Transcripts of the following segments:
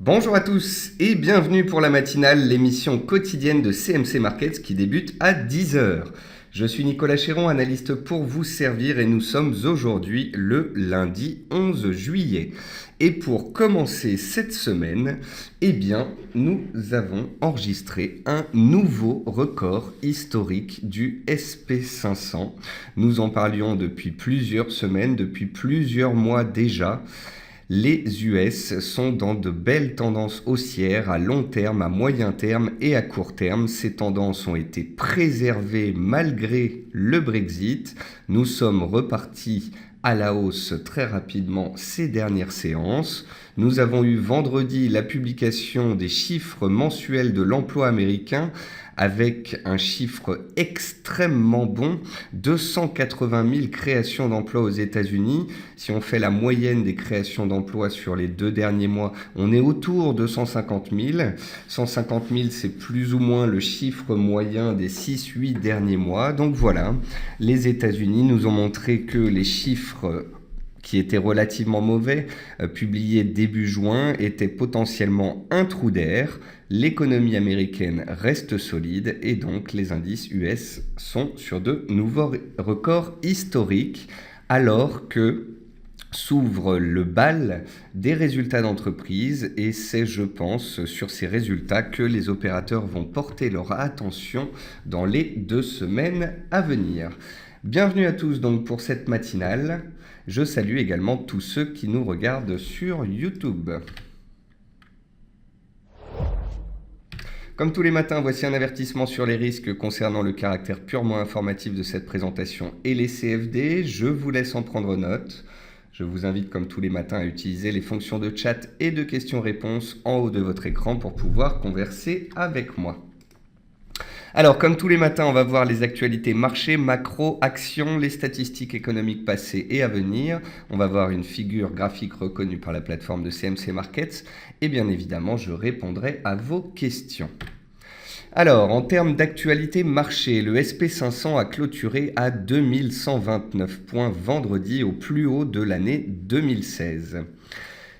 Bonjour à tous et bienvenue pour la matinale, l'émission quotidienne de CMC Markets qui débute à 10 heures. Je suis Nicolas Chéron, analyste pour vous servir et nous sommes aujourd'hui le lundi 11 juillet. Et pour commencer cette semaine, nous avons enregistré un nouveau record historique du SP500. Nous en parlions depuis plusieurs semaines, depuis plusieurs mois déjà. Les US sont dans de belles tendances haussières à long terme, à moyen terme et à court terme. Ces tendances ont été préservées malgré le Brexit. Nous sommes repartis à la hausse très rapidement ces dernières séances. Nous avons eu vendredi la publication des chiffres mensuels de l'emploi américain avec un chiffre extrêmement bon, 280 000 créations d'emplois aux États-Unis. Si on fait la moyenne des créations d'emplois sur les 2 derniers mois, on est autour de 150 000. 150 000, c'est plus ou moins le chiffre moyen des 6-8 derniers mois. Donc voilà, les États-Unis nous ont montré que les chiffres qui étaient relativement mauvais, publiés début juin, étaient potentiellement un trou d'air. L'économie américaine reste solide et donc les indices US sont sur de nouveaux records historiques alors que s'ouvre le bal des résultats d'entreprise et c'est, je pense, sur ces résultats que les opérateurs vont porter leur attention dans les 2 semaines à venir. Bienvenue à tous donc pour cette matinale. Je salue également tous ceux qui nous regardent sur YouTube. Comme tous les matins, voici un avertissement sur les risques concernant le caractère purement informatif de cette présentation et les CFD. Je vous laisse en prendre note. Je vous invite comme tous les matins à utiliser les fonctions de chat et de questions-réponses en haut de votre écran pour pouvoir converser avec moi. Alors, comme tous les matins, on va voir les actualités marché, macro, actions, les statistiques économiques passées et à venir. On va voir une figure graphique reconnue par la plateforme de CMC Markets. Et bien évidemment, je répondrai à vos questions. Alors, en termes d'actualité marché, le SP500 a clôturé à 2129 points vendredi au plus haut de l'année 2016.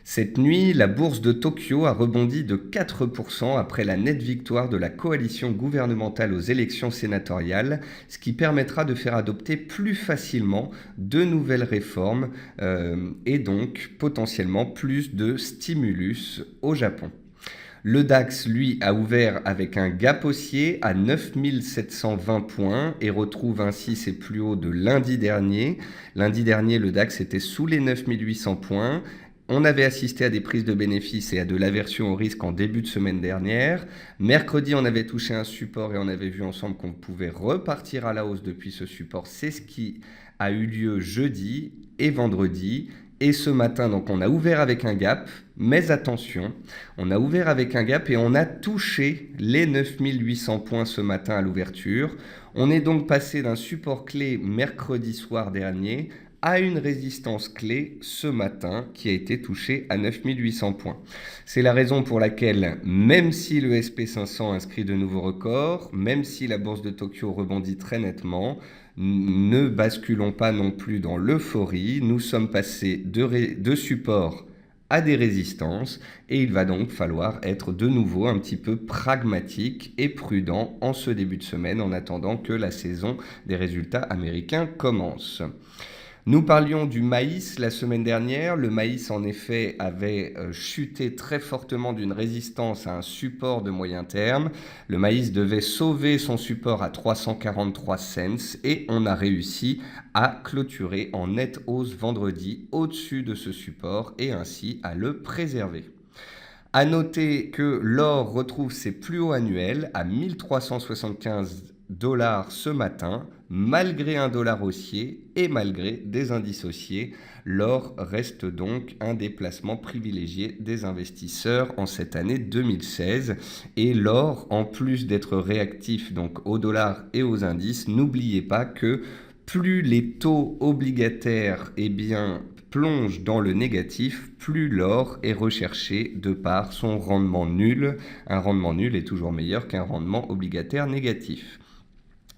Cette nuit, la bourse de Tokyo a rebondi de 4% après la nette victoire de la coalition gouvernementale aux élections sénatoriales, ce qui permettra de faire adopter plus facilement de nouvelles réformes et donc potentiellement plus de stimulus au Japon. Le DAX, lui, a ouvert avec un gap haussier à 9720 points et retrouve ainsi ses plus hauts de lundi dernier. Lundi dernier, le DAX était sous les 9800 points. On avait assisté à des prises de bénéfices et à de l'aversion au risque en début de semaine dernière. Mercredi, on avait touché un support et on avait vu ensemble qu'on pouvait repartir à la hausse depuis ce support. C'est ce qui a eu lieu jeudi et vendredi. Et ce matin, donc, on a ouvert avec un gap, mais attention, on a ouvert avec un gap et on a touché les 9800 points ce matin à l'ouverture. On est donc passé d'un support clé mercredi soir dernier à une résistance clé ce matin qui a été touchée à 9800 points. C'est la raison pour laquelle, même si le SP500 inscrit de nouveaux records, même si la bourse de Tokyo rebondit très nettement, ne basculons pas non plus dans l'euphorie. Nous sommes passés de support à des résistances et il va donc falloir être de nouveau un petit peu pragmatique et prudent en ce début de semaine en attendant que la saison des résultats américains commence. Nous parlions du maïs la semaine dernière. Le maïs, en effet, avait chuté très fortement d'une résistance à un support de moyen terme. Le maïs devait sauver son support à 343 cents et on a réussi à clôturer en nette hausse vendredi au-dessus de ce support et ainsi à le préserver. À noter que l'or retrouve ses plus hauts annuels à 1375 $ ce matin, malgré un dollar haussier et malgré des indices haussiers. L'or reste donc un des placements privilégiés des investisseurs en cette année 2016. Et l'or, en plus d'être réactif donc au dollar et aux indices, n'oubliez pas que plus les taux obligataires plonge dans le négatif, plus l'or est recherché de par son rendement nul. Un rendement nul est toujours meilleur qu'un rendement obligataire négatif.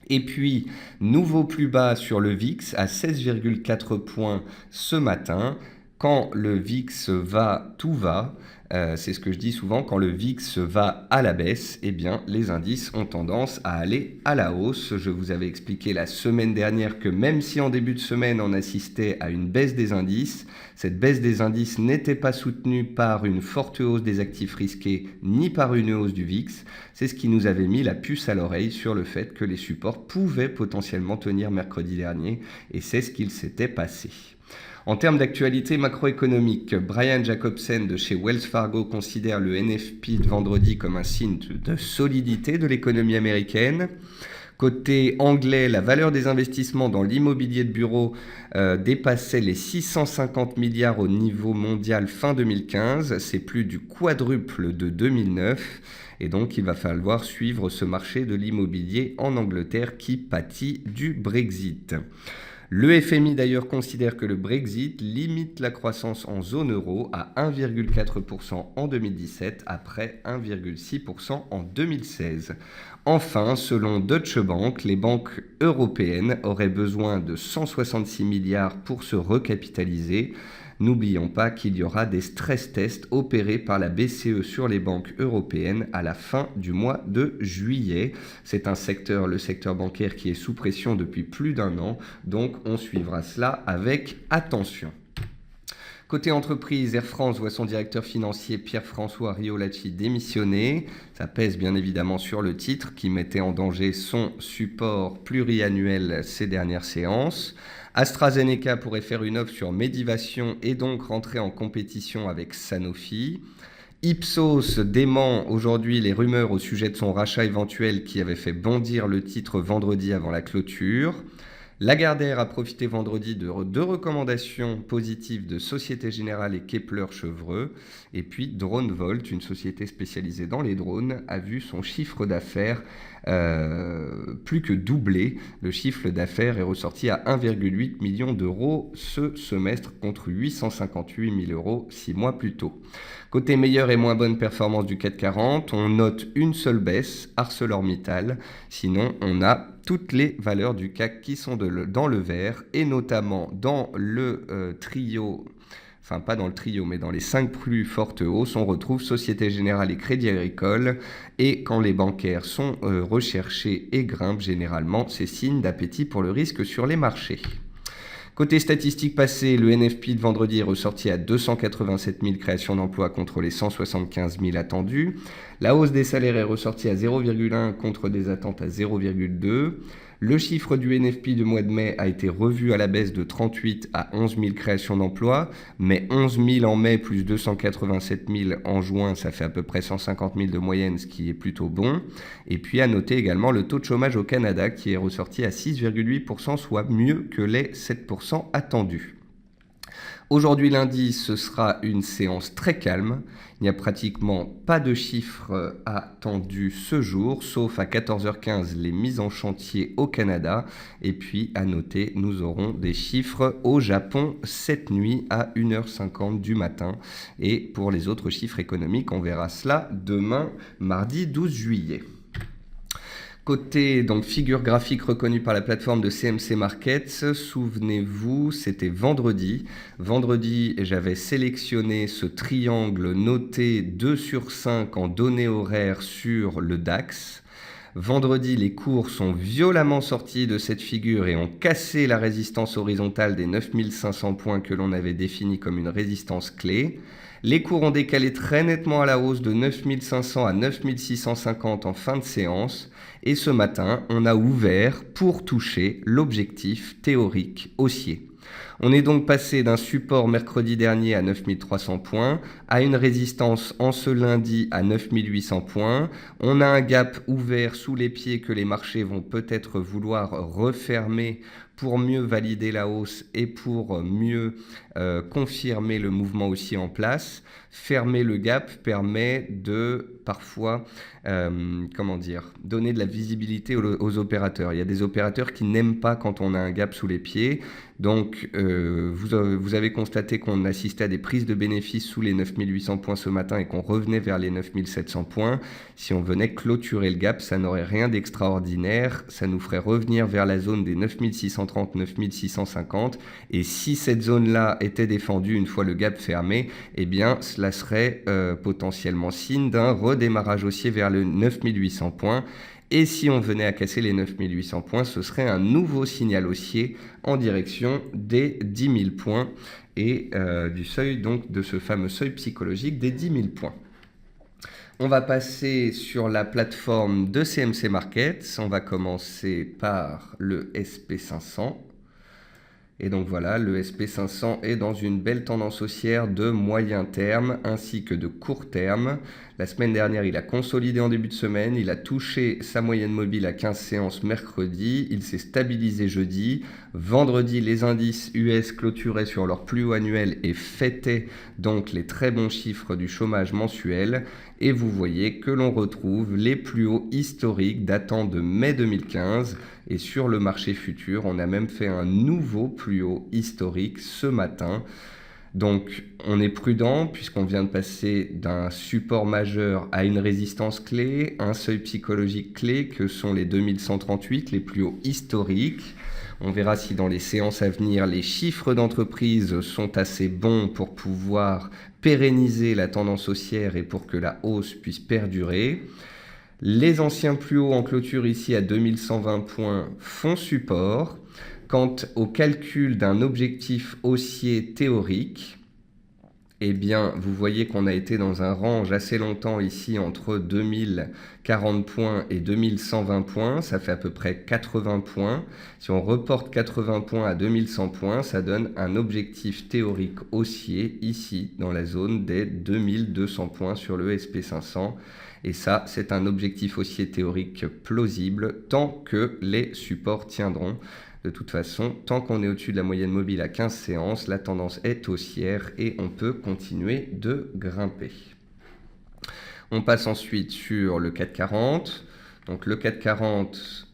Et puis, nouveau plus bas sur le VIX à 16,4 points ce matin. Quand le VIX va, tout va. C'est ce que je dis souvent, quand le VIX va à la baisse, eh bien, les indices ont tendance à aller à la hausse. Je vous avais expliqué la semaine dernière que même si en début de semaine, on assistait à une baisse des indices, cette baisse des indices n'était pas soutenue par une forte hausse des actifs risqués ni par une hausse du VIX. C'est ce qui nous avait mis la puce à l'oreille sur le fait que les supports pouvaient potentiellement tenir mercredi dernier, et c'est ce qu'il s'était passé. En termes d'actualité macroéconomique, Brian Jacobsen de chez Wells Fargo considère le NFP de vendredi comme un signe de solidité de l'économie américaine. Côté anglais, la valeur des investissements dans l'immobilier de bureau dépassait les 650 milliards au niveau mondial fin 2015. C'est plus du quadruple de 2009. Et donc, il va falloir suivre ce marché de l'immobilier en Angleterre qui pâtit du Brexit. Le FMI d'ailleurs considère que le Brexit limite la croissance en zone euro à 1,4% en 2017 après 1,6% en 2016. Enfin, selon Deutsche Bank, les banques européennes auraient besoin de 166 milliards pour se recapitaliser. N'oublions pas qu'il y aura des stress tests opérés par la BCE sur les banques européennes à la fin du mois de juillet. C'est un secteur, le secteur bancaire, qui est sous pression depuis plus d'un an, donc on suivra cela avec attention. Côté entreprise, Air France voit son directeur financier Pierre-François Riolacci démissionner. Ça pèse bien évidemment sur le titre qui mettait en danger son support pluriannuel ces dernières séances. AstraZeneca pourrait faire une offre sur Medivation et donc rentrer en compétition avec Sanofi. Ipsos dément aujourd'hui les rumeurs au sujet de son rachat éventuel qui avait fait bondir le titre vendredi avant la clôture. Lagardère a profité vendredi de deux recommandations positives de Société Générale et Kepler-Chevreux. Et puis DroneVolt, une société spécialisée dans les drones, a vu son chiffre d'affaires plus que doubler. Le chiffre d'affaires est ressorti à 1,8 million d'euros ce semestre contre 858 000 euros 6 mois plus tôt. Côté meilleure et moins bonne performance du CAC 40, on note une seule baisse, ArcelorMittal. Sinon, on a toutes les valeurs du CAC qui sont dans le vert, et notamment dans le trio, enfin pas dans le trio, mais dans les 5 plus fortes hausses, on retrouve Société Générale et Crédit Agricole. Et quand les bancaires sont recherchés et grimpent généralement, c'est signe d'appétit pour le risque sur les marchés. Côté statistiques passées, le NFP de vendredi est ressorti à 287 000 créations d'emplois contre les 175 000 attendus. La hausse des salaires est ressortie à 0,1 contre des attentes à 0,2. Le chiffre du NFP de mois de mai a été revu à la baisse de 38 à 11 000 créations d'emplois, mais 11 000 en mai plus 287 000 en juin, ça fait à peu près 150 000 de moyenne, ce qui est plutôt bon. Et puis à noter également le taux de chômage au Canada qui est ressorti à 6,8%, soit mieux que les 7% attendus. Aujourd'hui lundi, ce sera une séance très calme. Il n'y a pratiquement pas de chiffres attendus ce jour, sauf à 14h15 les mises en chantier au Canada. Et puis à noter, nous aurons des chiffres au Japon cette nuit à 1h50 du matin. Et pour les autres chiffres économiques, on verra cela demain, mardi 12 juillet. Côté donc figure graphique reconnue par la plateforme de CMC Markets, souvenez-vous, c'était vendredi. Vendredi, j'avais sélectionné ce triangle noté 2 sur 5 en données horaires sur le DAX. Vendredi, les cours sont violemment sortis de cette figure et ont cassé la résistance horizontale des 9500 points que l'on avait définie comme une résistance clé. Les cours ont décalé très nettement à la hausse de 9500 à 9650 en fin de séance. Et ce matin, on a ouvert pour toucher l'objectif théorique haussier. On est donc passé d'un support mercredi dernier à 9300 points à une résistance en ce lundi à 9800 points. On a un gap ouvert sous les pieds que les marchés vont peut-être vouloir refermer pour mieux valider la hausse et pour mieux confirmer le mouvement aussi en place. Fermer le gap permet de parfois donner de la visibilité aux opérateurs. Il y a des opérateurs qui n'aiment pas quand on a un gap sous les pieds. Donc vous avez constaté qu'on assistait à des prises de bénéfices sous les 9800 points ce matin et qu'on revenait vers les 9700 points. Si on venait clôturer le gap, ça n'aurait rien d'extraordinaire. Ça nous ferait revenir vers la zone des 9630, 9650. Et si cette zone-là était défendue une fois le gap fermé, eh bien, cela serait potentiellement signe d'un redémarrage haussier vers le 9800 points. Et si on venait à casser les 9800 points, ce serait un nouveau signal haussier en direction des 10 000 points et du seuil, donc de ce fameux seuil psychologique des 10 000 points. On va passer sur la plateforme de CMC Markets. On va commencer par le SP500. Et donc voilà, le SP500 est dans une belle tendance haussière de moyen terme ainsi que de court terme. La semaine dernière, il a consolidé en début de semaine, il a touché sa moyenne mobile à 15 séances mercredi, il s'est stabilisé jeudi. Vendredi, les indices US clôturaient sur leur plus haut annuel et fêtaient donc les très bons chiffres du chômage mensuel. Et vous voyez que l'on retrouve les plus hauts historiques datant de mai 2015. Et sur le marché futur, on a même fait un nouveau plus haut historique ce matin. Donc on est prudent puisqu'on vient de passer d'un support majeur à une résistance clé, un seuil psychologique clé que sont les 2138, les plus hauts historiques. On verra si dans les séances à venir, les chiffres d'entreprise sont assez bons pour pouvoir pérenniser la tendance haussière et pour que la hausse puisse perdurer. Les anciens plus hauts en clôture ici à 2120 points font support. Quant au calcul d'un objectif haussier théorique, eh bien, vous voyez qu'on a été dans un range assez longtemps ici entre 2040 points et 2120 points. Ça fait à peu près 80 points. Si on reporte 80 points à 2100 points, ça donne un objectif théorique haussier ici dans la zone des 2200 points sur le SP500. Et ça, c'est un objectif haussier théorique plausible tant que les supports tiendront. De toute façon, tant qu'on est au-dessus de la moyenne mobile à 15 séances, la tendance est haussière et on peut continuer de grimper. On passe ensuite sur le CAC 40. Donc le CAC 40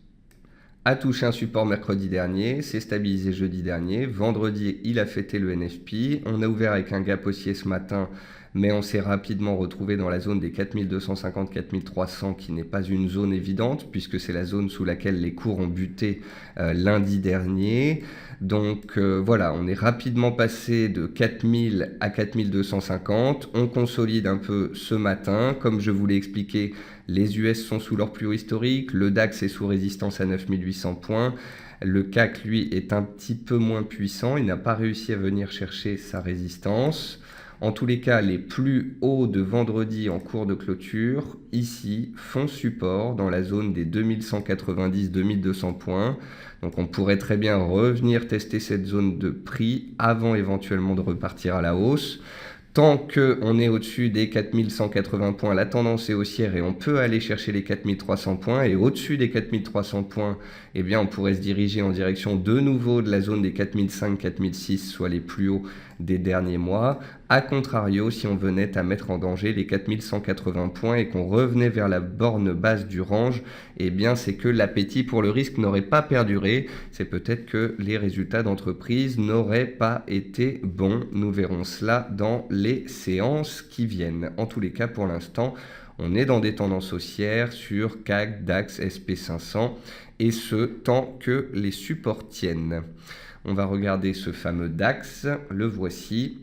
a touché un support mercredi dernier, s'est stabilisé jeudi dernier. Vendredi, il a fêté le NFP. On a ouvert avec un gap haussier ce matin, mais on s'est rapidement retrouvé dans la zone des 4250-4300 qui n'est pas une zone évidente puisque c'est la zone sous laquelle les cours ont buté lundi dernier. Donc voilà, on est rapidement passé de 4000 à 4250. On consolide un peu ce matin. Comme je vous l'ai expliqué, les US sont sous leur plus haut historique. Le DAX est sous résistance à 9800 points. Le CAC, lui, est un petit peu moins puissant. Il n'a pas réussi à venir chercher sa résistance. En tous les cas, les plus hauts de vendredi en cours de clôture, ici, font support dans la zone des 2190-2200 points. Donc on pourrait très bien revenir tester cette zone de prix avant éventuellement de repartir à la hausse. Tant qu'on est au-dessus des 4180 points, la tendance est haussière et on peut aller chercher les 4300 points. Et au-dessus des 4300 points, eh bien, on pourrait se diriger en direction de nouveau de la zone des 4005-4006, soit les plus hauts des derniers mois. A contrario, si on venait à mettre en danger les 4180 points et qu'on revenait vers la borne basse du range, eh bien, c'est que l'appétit pour le risque n'aurait pas perduré. C'est peut-être que les résultats d'entreprise n'auraient pas été bons. Nous verrons cela dans les séances qui viennent. En tous les cas, pour l'instant, on est dans des tendances haussières sur CAC, DAX, SP500 et ce, tant que les supports tiennent. On va regarder ce fameux DAX, le voici.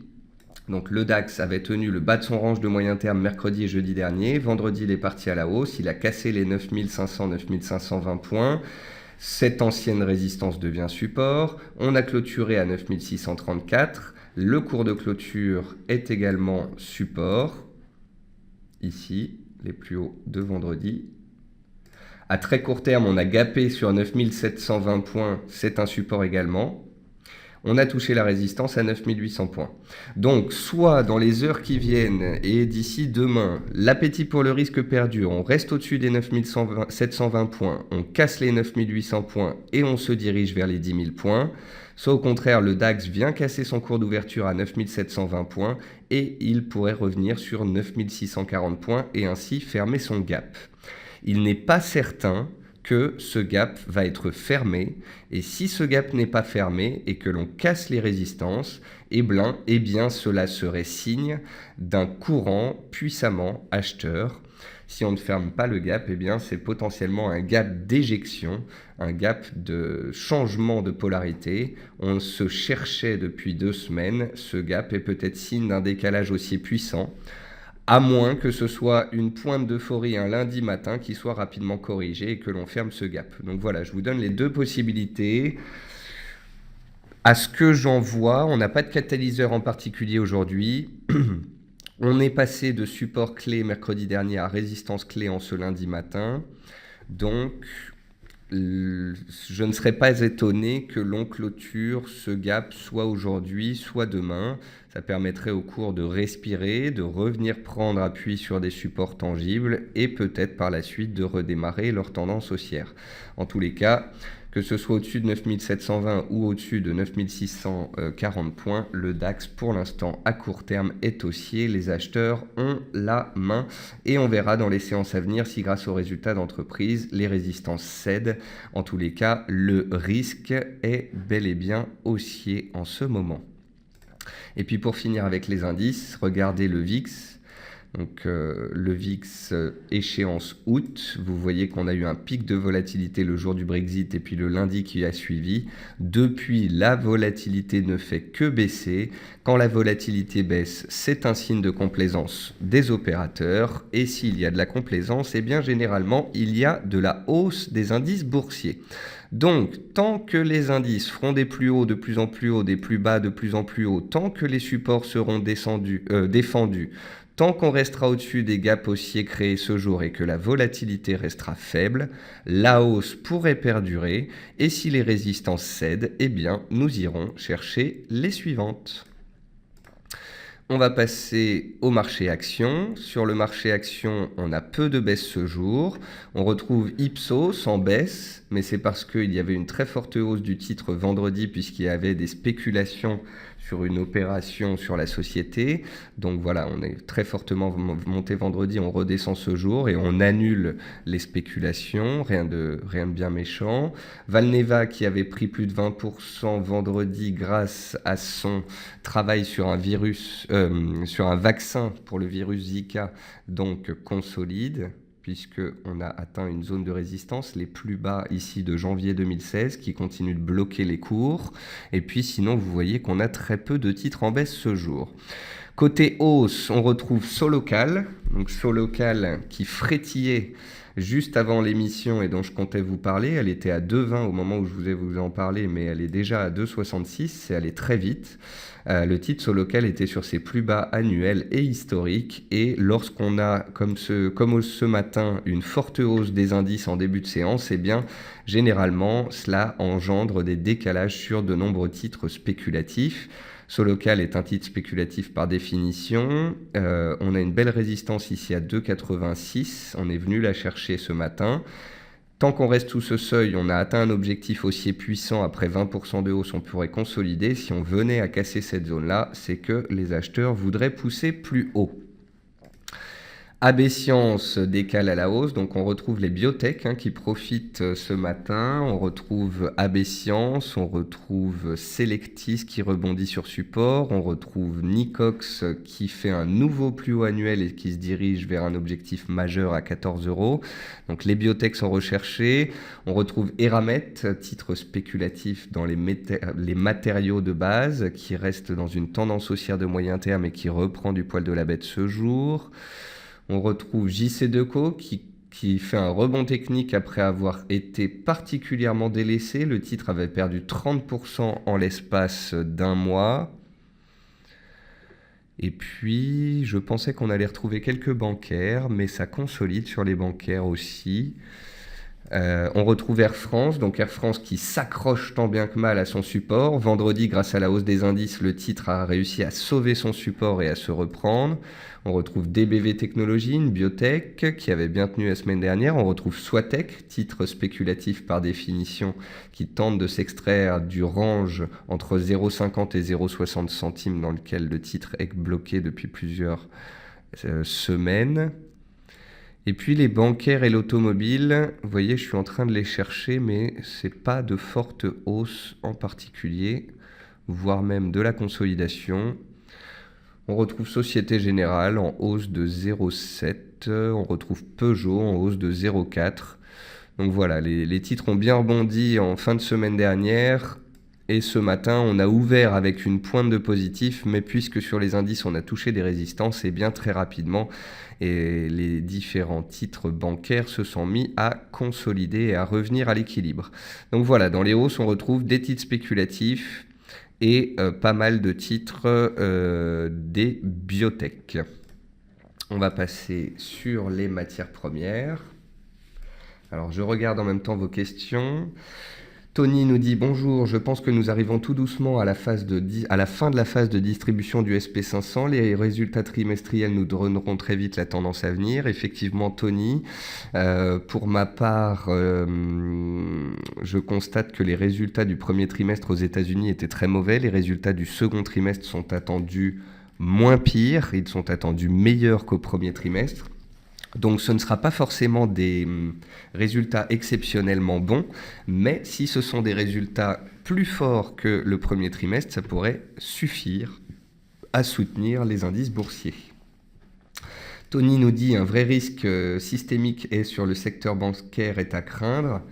Donc le DAX avait tenu le bas de son range de moyen terme mercredi et jeudi dernier. Vendredi, il est parti à la hausse. Il a cassé les 9500-9520 points. Cette ancienne résistance devient support. On a clôturé à 9634. Le cours de clôture est également support. Ici, les plus hauts de vendredi. À très court terme, on a gapé sur 9720 points. C'est un support également. On a touché la résistance à 9800 points. Donc, soit dans les heures qui viennent et d'ici demain, l'appétit pour le risque perdure, on reste au-dessus des 9720 points, on casse les 9800 points et on se dirige vers les 10 000 points. Soit au contraire, le DAX vient casser son cours d'ouverture à 9720 points et il pourrait revenir sur 9640 points et ainsi fermer son gap. Il n'est pas certain que ce gap va être fermé. Et si ce gap n'est pas fermé et que l'on casse les résistances, eh bien cela serait signe d'un courant puissamment acheteur. Si on ne ferme pas le gap, eh bien c'est potentiellement un gap d'éjection, un gap de changement de polarité. On se cherchait depuis 2 semaines, ce gap est peut-être signe d'un décalage haussier puissant, à moins que ce soit une pointe d'euphorie un lundi matin qui soit rapidement corrigée et que l'on ferme ce gap. Donc voilà, je vous donne les 2 possibilités. À ce que j'en vois, on n'a pas de catalyseur en particulier aujourd'hui. On est passé de support clé mercredi dernier à résistance clé en ce lundi matin. Donc, je ne serais pas étonné que l'on clôture ce gap soit aujourd'hui, soit demain. Ça permettrait au cours de respirer, de revenir prendre appui sur des supports tangibles et peut-être par la suite de redémarrer leur tendance haussière. En tous les cas, que ce soit au-dessus de 9720 ou au-dessus de 9640 points, le DAX pour l'instant à court terme est haussier. Les acheteurs ont la main et on verra dans les séances à venir si grâce aux résultats d'entreprise, les résistances cèdent. En tous les cas, le risque est bel et bien haussier en ce moment. Et puis pour finir avec les indices, regardez le VIX. Donc le VIX échéance août, vous voyez qu'on a eu un pic de volatilité le jour du Brexit et puis le lundi qui a suivi. Depuis, la volatilité ne fait que baisser. Quand la volatilité baisse, c'est un signe de complaisance des opérateurs. Et s'il y a de la complaisance, eh bien généralement, il y a de la hausse des indices boursiers. Donc, tant que les indices feront des plus hauts de plus en plus hauts, des plus bas de plus en plus hauts, tant que les supports seront défendus, tant qu'on restera au-dessus des gaps haussiers créés ce jour et que la volatilité restera faible, la hausse pourrait perdurer et si les résistances cèdent, eh bien, nous irons chercher les suivantes. On va passer au marché action. Sur le marché action, on a peu de baisse ce jour. On retrouve Ipsos en baisse, mais c'est parce qu'il y avait une très forte hausse du titre vendredi puisqu'il y avait des spéculations sur une opération sur la société. Donc voilà, on est très fortement monté vendredi, on redescend ce jour et on annule les spéculations, rien de bien méchant. Valneva qui avait pris plus de 20% vendredi grâce à son travail sur un sur un vaccin pour le virus Zika, donc consolide, puisqu'on a atteint une zone de résistance, les plus bas ici de janvier 2016, qui continue de bloquer les cours. Et puis sinon, vous voyez qu'on a très peu de titres en baisse ce jour. Côté hausse, on retrouve Solocal, donc Solocal qui frétillait juste avant l'émission et dont je comptais vous parler. Elle était à 2,20 au moment où je voulais vous en parler, mais elle est déjà à 2,66, c'est allé très vite. Le titre Solocal était sur ses plus bas annuels et historiques et lorsqu'on a, comme ce matin, une forte hausse des indices en début de séance, eh bien, généralement, cela engendre des décalages sur de nombreux titres spéculatifs. Solocal est un titre spéculatif par définition. On a une belle résistance ici à 2,86. On est venu la chercher ce matin. Tant qu'on reste sous ce seuil, on a atteint un objectif haussier puissant. Après 20% de hausse, on pourrait consolider. Si on venait à casser cette zone-là, c'est que les acheteurs voudraient pousser plus haut. AB Science décale à la hausse, donc on retrouve les biotech qui profitent ce matin, on retrouve AB Science, on retrouve Selectis qui rebondit sur support, on retrouve Nicox qui fait un nouveau plus haut annuel et qui se dirige vers un objectif majeur à 14 €. Donc les biotech sont recherchés, on retrouve Eramet, titre spéculatif dans les matériaux de base, qui reste dans une tendance haussière de moyen terme et qui reprend du poil de la bête ce jour. On retrouve JC2Co qui fait un rebond technique après avoir été particulièrement délaissé. Le titre avait perdu 30% en l'espace d'un mois. Et puis, je pensais qu'on allait retrouver quelques bancaires, mais ça consolide sur les bancaires aussi. On retrouve Air France, donc Air France qui s'accroche tant bien que mal à son support. Vendredi, grâce à la hausse des indices, le titre a réussi à sauver son support et à se reprendre. On retrouve DBV Technologies, une biotech qui avait bien tenu la semaine dernière. On retrouve Swatech, titre spéculatif par définition, qui tente de s'extraire du range entre 0,50 et 0,60 centimes dans lequel le titre est bloqué depuis plusieurs semaines. Et puis les bancaires et l'automobile, vous voyez, je suis en train de les chercher, mais c'est pas de forte hausse en particulier, voire même de la consolidation. On retrouve Société Générale en hausse de 0,7, on retrouve Peugeot en hausse de 0,4. Donc voilà, les titres ont bien rebondi en fin de semaine dernière. Et ce matin, on a ouvert avec une pointe de positif, mais puisque sur les indices, on a touché des résistances, et bien très rapidement, et les différents titres bancaires se sont mis à consolider et à revenir à l'équilibre. Donc voilà, dans les hausses, on retrouve des titres spéculatifs et pas mal de titres des biotech. On va passer sur les matières premières. Alors je regarde en même temps vos questions. Tony nous dit bonjour, je pense que nous arrivons tout doucement à la fin de la phase de distribution du SP500. Les résultats trimestriels nous donneront très vite la tendance à venir. Effectivement, Tony, pour ma part, je constate que les résultats du premier trimestre aux États-Unis étaient très mauvais. Les résultats du second trimestre sont attendus moins pires. Ils sont attendus meilleurs qu'au premier trimestre. Donc ce ne sera pas forcément des résultats exceptionnellement bons, mais si ce sont des résultats plus forts que le premier trimestre, ça pourrait suffire à soutenir les indices boursiers. Tony nous dit un vrai risque systémique est sur le secteur bancaire est à craindre.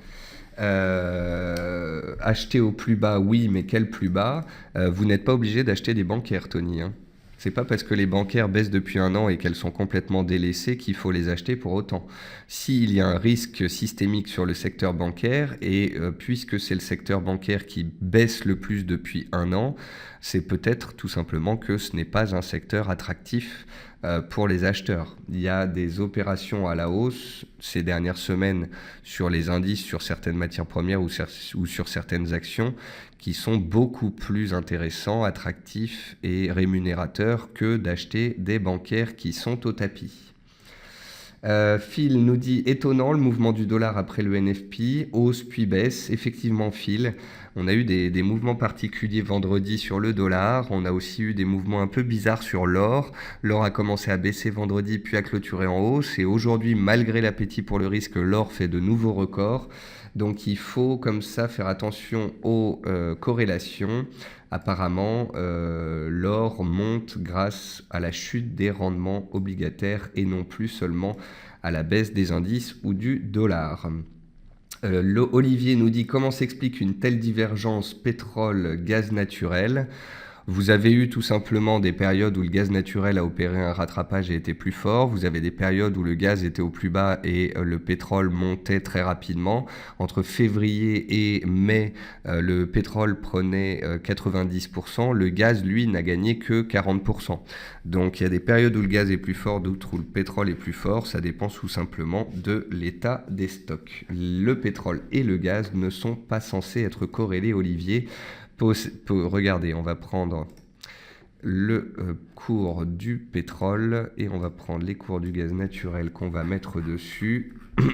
Acheter au plus bas, oui, mais quel plus bas? Vous n'êtes pas obligé d'acheter des bancaires, Tony, hein. C'est pas parce que les bancaires baissent depuis un an et qu'elles sont complètement délaissées qu'il faut les acheter pour autant. S'il y a un risque systémique sur le secteur bancaire, et puisque c'est le secteur bancaire qui baisse le plus depuis un an, c'est peut-être tout simplement que ce n'est pas un secteur attractif pour les acheteurs. Il y a des opérations à la hausse ces dernières semaines sur les indices, sur certaines matières premières ou sur certaines actions qui sont beaucoup plus intéressants, attractifs et rémunérateurs que d'acheter des bancaires qui sont au tapis. Phil nous dit étonnant le mouvement du dollar après le NFP, hausse puis baisse. Effectivement, Phil, on a eu des mouvements particuliers vendredi sur le dollar. On a aussi eu des mouvements un peu bizarres sur l'or. L'or a commencé à baisser vendredi puis a clôturé en hausse. Et aujourd'hui, malgré l'appétit pour le risque, l'or fait de nouveaux records. Donc il faut comme ça faire attention aux corrélations. Apparemment, l'or monte grâce à la chute des rendements obligataires et non plus seulement à la baisse des indices ou du dollar. Olivier nous dit comment s'explique une telle divergence pétrole-gaz naturel. Vous avez eu tout simplement des périodes où le gaz naturel a opéré un rattrapage et était plus fort. Vous avez des périodes où le gaz était au plus bas et le pétrole montait très rapidement. Entre février et mai, le pétrole prenait 90%. Le gaz, lui, n'a gagné que 40%. Donc il y a des périodes où le gaz est plus fort, d'autres où le pétrole est plus fort. Ça dépend tout simplement de l'état des stocks. Le pétrole et le gaz ne sont pas censés être corrélés, Olivier. Regardez, on va prendre le cours du pétrole et on va prendre les cours du gaz naturel qu'on va mettre dessus. Vous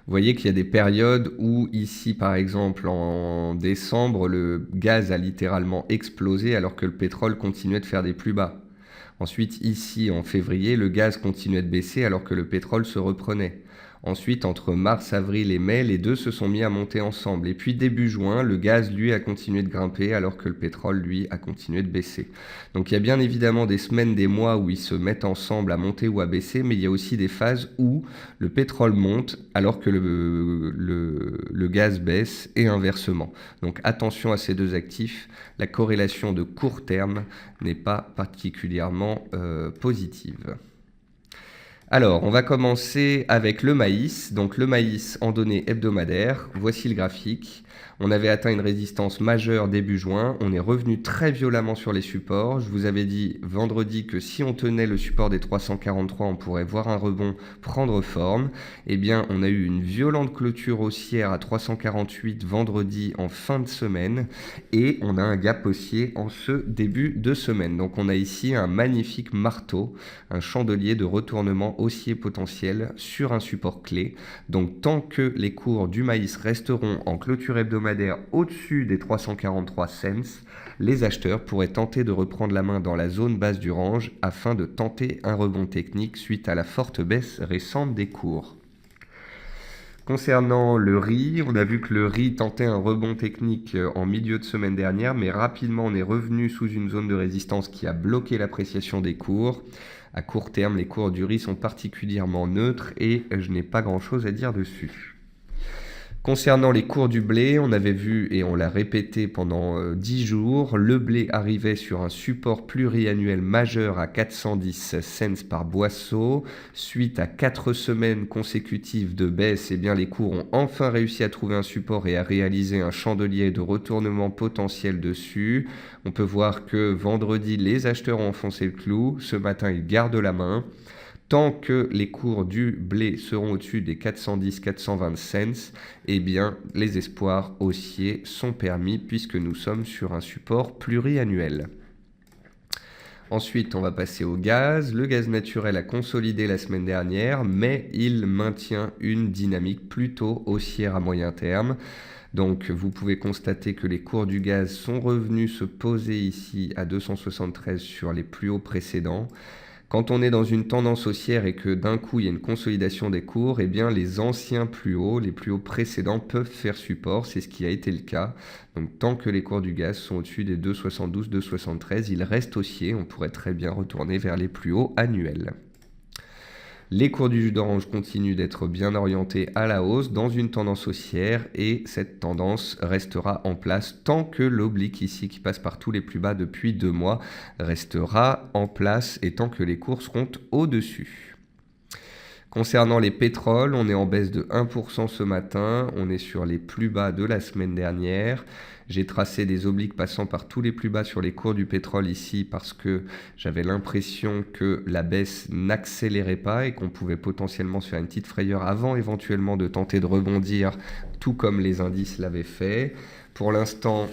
voyez qu'il y a des périodes où ici, par exemple, en décembre, le gaz a littéralement explosé alors que le pétrole continuait de faire des plus bas. Ensuite, ici, en février, le gaz continuait de baisser alors que le pétrole se reprenait. Ensuite, entre mars, avril et mai, les deux se sont mis à monter ensemble. Et puis début juin, le gaz, lui, a continué de grimper alors que le pétrole, lui, a continué de baisser. Donc il y a bien évidemment des semaines, des mois où ils se mettent ensemble à monter ou à baisser, mais il y a aussi des phases où le pétrole monte alors que le gaz baisse et inversement. Donc attention à ces deux actifs. La corrélation de court terme n'est pas particulièrement positive. Alors, on va commencer avec le maïs. Donc le maïs en données hebdomadaires, voici le graphique. On avait atteint une résistance majeure début juin, on est revenu très violemment sur les supports. Je vous avais dit vendredi que si on tenait le support des 343, on pourrait voir un rebond prendre forme. Eh bien, on a eu une violente clôture haussière à 348 vendredi en fin de semaine et on a un gap haussier en ce début de semaine. Donc on a ici un magnifique marteau, un chandelier de retournement haussier potentiel sur un support clé. Donc tant que les cours du maïs resteront en clôture hebdomadaire au-dessus des 343 cents, les acheteurs pourraient tenter de reprendre la main dans la zone basse du range afin de tenter un rebond technique suite à la forte baisse récente des cours. Concernant le riz, on a vu que le riz tentait un rebond technique en milieu de semaine dernière, mais rapidement on est revenu sous une zone de résistance qui a bloqué l'appréciation des cours. À court terme, les cours du riz sont particulièrement neutres et je n'ai pas grand-chose à dire dessus. Concernant les cours du blé, on avait vu et on l'a répété pendant 10 jours, le blé arrivait sur un support pluriannuel majeur à 410 cents par boisseau. Suite à 4 semaines consécutives de baisse, eh bien, les cours ont enfin réussi à trouver un support et à réaliser un chandelier de retournement potentiel dessus. On peut voir que vendredi, les acheteurs ont enfoncé le clou. Ce matin, ils gardent la main. Tant que les cours du blé seront au-dessus des 410-420 cents, eh bien, les espoirs haussiers sont permis puisque nous sommes sur un support pluriannuel. Ensuite, on va passer au gaz. Le gaz naturel a consolidé la semaine dernière, mais il maintient une dynamique plutôt haussière à moyen terme. Donc, vous pouvez constater que les cours du gaz sont revenus se poser ici à 273 sur les plus hauts précédents. Quand on est dans une tendance haussière et que d'un coup il y a une consolidation des cours, eh bien les anciens plus hauts, les plus hauts précédents peuvent faire support, c'est ce qui a été le cas. Donc tant que les cours du gaz sont au-dessus des 2,72, 2,73, ils restent haussiers, on pourrait très bien retourner vers les plus hauts annuels. Les cours du jus d'orange continuent d'être bien orientés à la hausse dans une tendance haussière et cette tendance restera en place tant que l'oblique ici qui passe par tous les plus bas depuis 2 mois restera en place et tant que les cours seront au-dessus. Concernant les pétroles, on est en baisse de 1% ce matin, on est sur les plus bas de la semaine dernière. J'ai tracé des obliques passant par tous les plus bas sur les cours du pétrole ici parce que j'avais l'impression que la baisse n'accélérait pas et qu'on pouvait potentiellement se faire une petite frayeur avant éventuellement de tenter de rebondir, tout comme les indices l'avaient fait. Pour l'instant,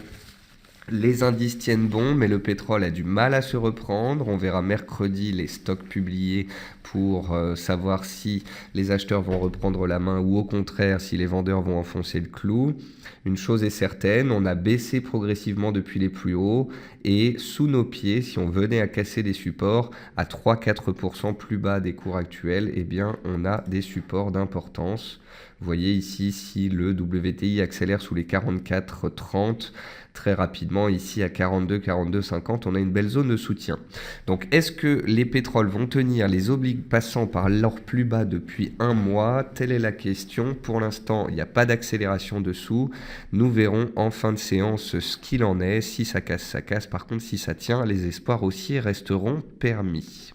les indices tiennent bon, mais le pétrole a du mal à se reprendre. On verra mercredi les stocks publiés pour savoir si les acheteurs vont reprendre la main ou au contraire si les vendeurs vont enfoncer le clou. Une chose est certaine, on a baissé progressivement depuis les plus hauts et sous nos pieds, si on venait à casser des supports à 3-4% plus bas des cours actuels, eh bien on a des supports d'importance. Vous voyez ici, si le WTI accélère sous les 44,30, très rapidement, ici à 42,50, on a une belle zone de soutien. Donc, est-ce que les pétroles vont tenir les obliques passant par leur plus bas depuis 1 mois? Telle est la question. Pour l'instant, il n'y a pas d'accélération dessous. Nous verrons en fin de séance ce qu'il en est. Si ça casse, ça casse. Par contre, si ça tient, les espoirs haussiers resteront permis.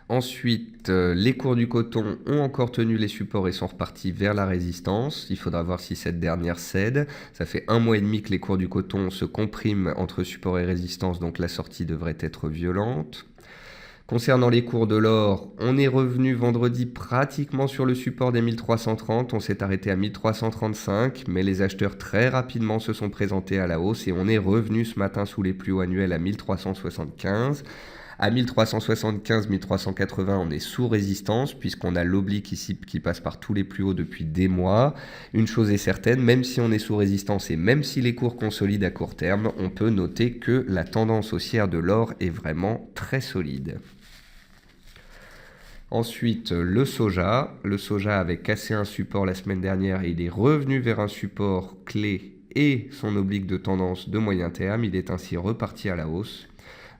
Ensuite, les cours du coton ont encore tenu les supports et sont repartis vers la résistance. Il faudra voir si cette dernière cède. Ça fait 1 mois et demi que les cours du coton se compriment entre support et résistance, donc la sortie devrait être violente. Concernant les cours de l'or, on est revenu vendredi pratiquement sur le support des 1330, on s'est arrêté à 1335, mais les acheteurs très rapidement se sont présentés à la hausse et on est revenu ce matin sous les plus hauts annuels à 1375. À 1375, 1380, on est sous résistance puisqu'on a l'oblique ici qui passe par tous les plus hauts depuis des mois. Une chose est certaine, même si on est sous résistance et même si les cours consolident à court terme, on peut noter que la tendance haussière de l'or est vraiment très solide. Ensuite, le soja. Le soja avait cassé un support la semaine dernière et il est revenu vers un support clé et son oblique de tendance de moyen terme. Il est ainsi reparti à la hausse.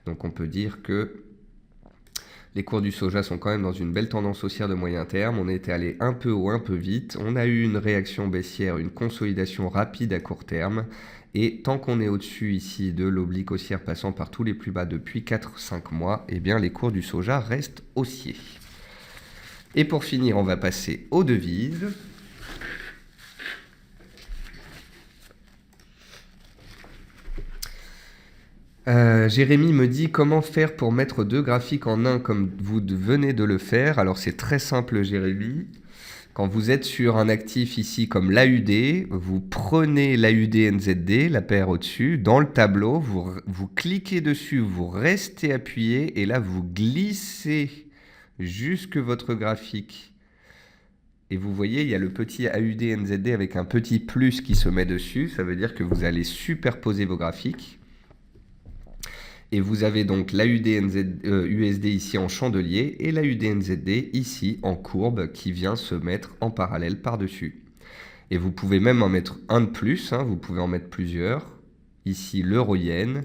Donc on peut dire que les cours du soja sont quand même dans une belle tendance haussière de moyen terme. On était allé un peu haut, un peu vite. On a eu une réaction baissière, une consolidation rapide à court terme. Et tant qu'on est au-dessus ici de l'oblique haussière passant par tous les plus bas depuis 4-5 mois, eh bien les cours du soja restent haussiers. Et pour finir, on va passer aux devises. Jérémy me dit comment faire pour mettre 2 graphiques en un comme vous venez de le faire. Alors c'est très simple Jérémy. Quand vous êtes sur un actif ici comme l'AUD, vous prenez l'AUD NZD, la paire au-dessus, dans le tableau, vous cliquez dessus, vous restez appuyé et là vous glissez jusque votre graphique. Et vous voyez, il y a le petit AUD-NZD avec un petit plus qui se met dessus. Ça veut dire que vous allez superposer vos graphiques. Et vous avez donc l'AUD-USD ici en chandelier et l'AUD-NZD ici en courbe qui vient se mettre en parallèle par-dessus. Et vous pouvez même en mettre un de plus, hein, vous pouvez en mettre plusieurs. Ici l'euro-yen,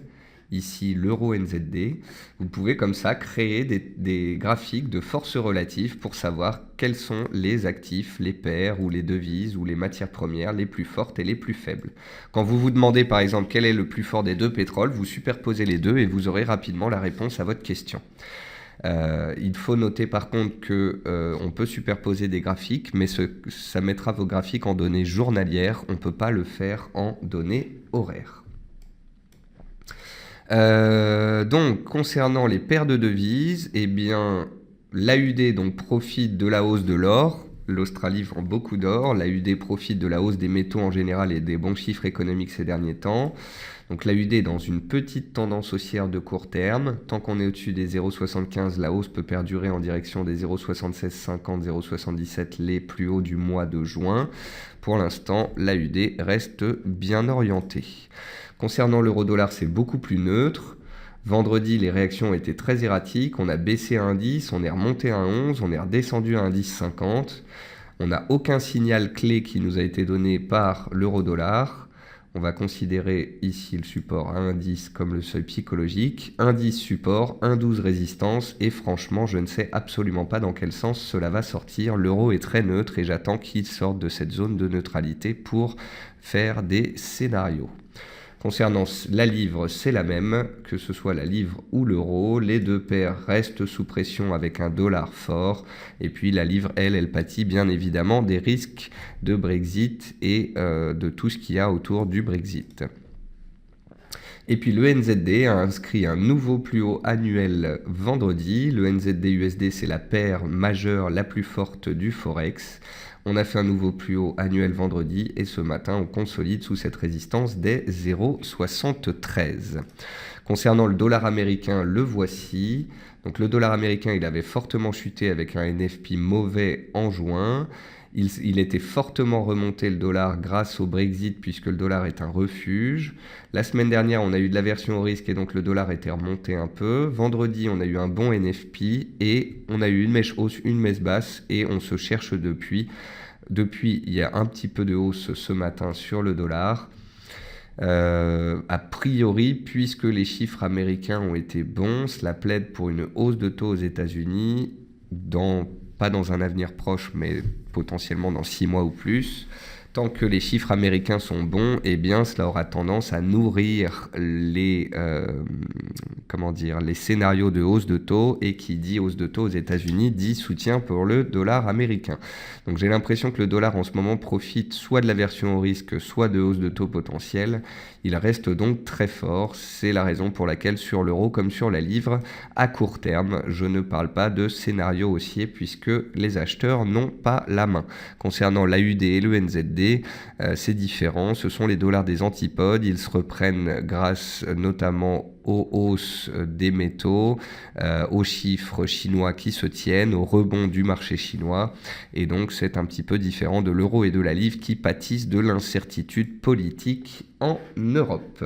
ici l'euro-NZD. Vous pouvez comme ça créer des graphiques de force relative pour savoir quels sont les actifs, les paires ou les devises ou les matières premières les plus fortes et les plus faibles. Quand vous vous demandez par exemple quel est le plus fort des deux pétroles, vous superposez les deux et vous aurez rapidement la réponse à votre question. Il faut noter par contre qu'on peut superposer des graphiques, mais ça mettra vos graphiques en données journalières, on ne peut pas le faire en données horaires. Donc, concernant les paires de devises, eh bien, l'AUD donc, profite de la hausse de l'or. L'Australie vend beaucoup d'or. L'AUD profite de la hausse des métaux en général et des bons chiffres économiques ces derniers temps. Donc l'AUD est dans une petite tendance haussière de court terme. Tant qu'on est au-dessus des 0,75, la hausse peut perdurer en direction des 0,7650, 0,77, les plus hauts du mois de juin. Pour l'instant, l'AUD reste bien orientée. Concernant l'euro-dollar, c'est beaucoup plus neutre. Vendredi, les réactions ont été très erratiques. On a baissé à 1,10, on est remonté à 1,11, on est redescendu à 1,1050. On n'a aucun signal clé qui nous a été donné par l'euro-dollar. On va considérer ici le support à 1,10 comme le seuil psychologique. 1,10 support, 1,12 résistance. Et franchement, je ne sais absolument pas dans quel sens cela va sortir. L'euro est très neutre et j'attends qu'il sorte de cette zone de neutralité pour faire des scénarios. Concernant la livre, c'est la même, que ce soit la livre ou l'euro. Les deux paires restent sous pression avec un dollar fort. Et puis la livre, elle pâtit bien évidemment des risques de Brexit et de tout ce qu'il y a autour du Brexit. Et puis le NZD a inscrit un nouveau plus haut annuel vendredi. Le NZD-USD, c'est la paire majeure la plus forte du Forex. On a fait un nouveau plus haut annuel vendredi et ce matin, on consolide sous cette résistance des 0,73. Concernant le dollar américain, le voici. Donc le dollar américain, il avait fortement chuté avec un NFP mauvais en juin. Il était fortement remonté le dollar grâce au Brexit puisque le dollar est un refuge. La semaine dernière, on a eu de l'aversion au risque et donc le dollar était remonté un peu. Vendredi, on a eu un bon NFP et on a eu une mèche hausse, une mèche basse et on se cherche depuis. Depuis, il y a un petit peu de hausse ce matin sur le dollar. A priori, puisque les chiffres américains ont été bons, cela plaide pour une hausse de taux aux États-Unis pas dans un avenir proche, mais potentiellement dans 6 mois ou plus. Tant que les chiffres américains sont bons, eh bien, cela aura tendance à nourrir les scénarios de hausse de taux. Et qui dit hausse de taux aux États-Unis dit soutien pour le dollar américain. Donc j'ai l'impression que le dollar en ce moment profite soit de l'aversion au risque, soit de hausse de taux potentielle. Il reste donc très fort. C'est la raison pour laquelle sur l'euro comme sur la livre, à court terme, je ne parle pas de scénario haussier puisque les acheteurs n'ont pas la main. Concernant l'AUD et le NZD, c'est différent. Ce sont les dollars des antipodes. Ils se reprennent grâce notamment aux hausses des métaux, aux chiffres chinois qui se tiennent, au rebond du marché chinois. Et donc, c'est un petit peu différent de l'euro et de la livre qui pâtissent de l'incertitude politique en Europe.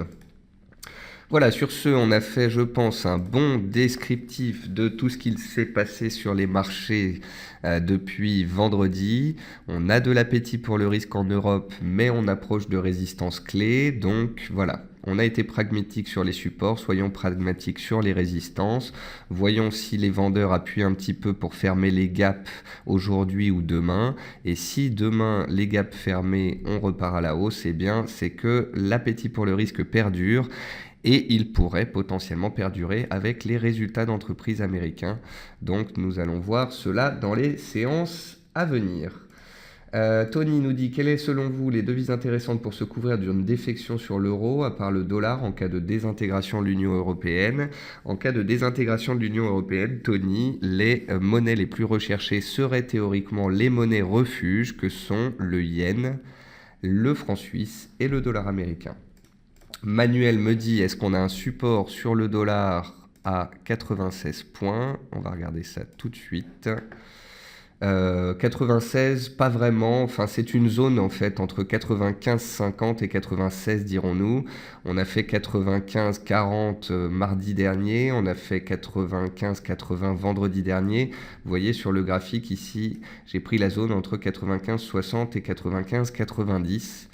Voilà, sur ce, on a fait, je pense, un bon descriptif de tout ce qu'il s'est passé sur les marchés depuis vendredi. On a de l'appétit pour le risque en Europe, mais on approche de résistance clé. Donc voilà, on a été pragmatique sur les supports, soyons pragmatiques sur les résistances. Voyons si les vendeurs appuient un petit peu pour fermer les gaps aujourd'hui ou demain. Et si demain, les gaps fermés, on repart à la hausse, eh bien, c'est que l'appétit pour le risque perdure. Et il pourrait potentiellement perdurer avec les résultats d'entreprises américains. Donc nous allons voir cela dans les séances à venir. Tony nous dit, quelles sont selon vous les devises intéressantes pour se couvrir d'une défection sur l'euro, à part le dollar, en cas de désintégration de l'Union européenne? En cas de désintégration de l'Union européenne, Tony, les monnaies les plus recherchées seraient théoriquement les monnaies refuges que sont le yen, le franc suisse et le dollar américain. Manuel me dit, est-ce qu'on a un support sur le dollar à 96 points. On va regarder ça tout de suite. 96, pas vraiment. Enfin, c'est une zone en fait entre 95,50 et 96, dirons-nous. On a fait 95,40 mardi dernier. On a fait 95,80 vendredi dernier. Vous voyez sur le graphique ici, j'ai pris la zone entre 95,60 et 95,90.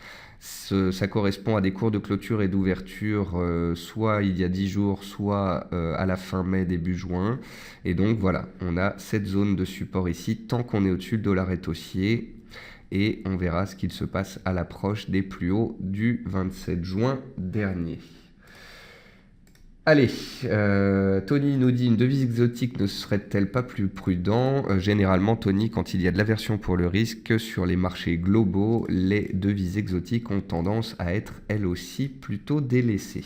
Ça correspond à des cours de clôture et d'ouverture, soit il y a 10 jours, soit à la fin mai, début juin. Et donc voilà, on a cette zone de support ici, tant qu'on est au-dessus de dollar et haussier. Et on verra ce qu'il se passe à l'approche des plus hauts du 27 juin dernier. Allez, Tony nous dit, une devise exotique ne serait-elle pas plus prudent? Généralement, Tony, quand il y a de l'aversion pour le risque sur les marchés globaux, les devises exotiques ont tendance à être elles aussi plutôt délaissées.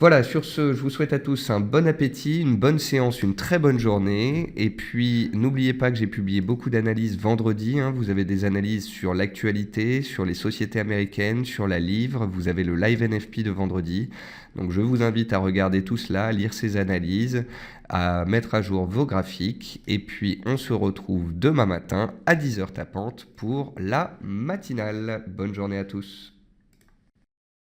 Voilà, sur ce, je vous souhaite à tous un bon appétit, une bonne séance, une très bonne journée. Et puis, n'oubliez pas que j'ai publié beaucoup d'analyses vendredi. Vous avez des analyses sur l'actualité, sur les sociétés américaines, sur la livre. Vous avez le live NFP de vendredi. Donc, je vous invite à regarder tout cela, à lire ces analyses, à mettre à jour vos graphiques. Et puis, on se retrouve demain matin à 10h tapante pour la matinale. Bonne journée à tous.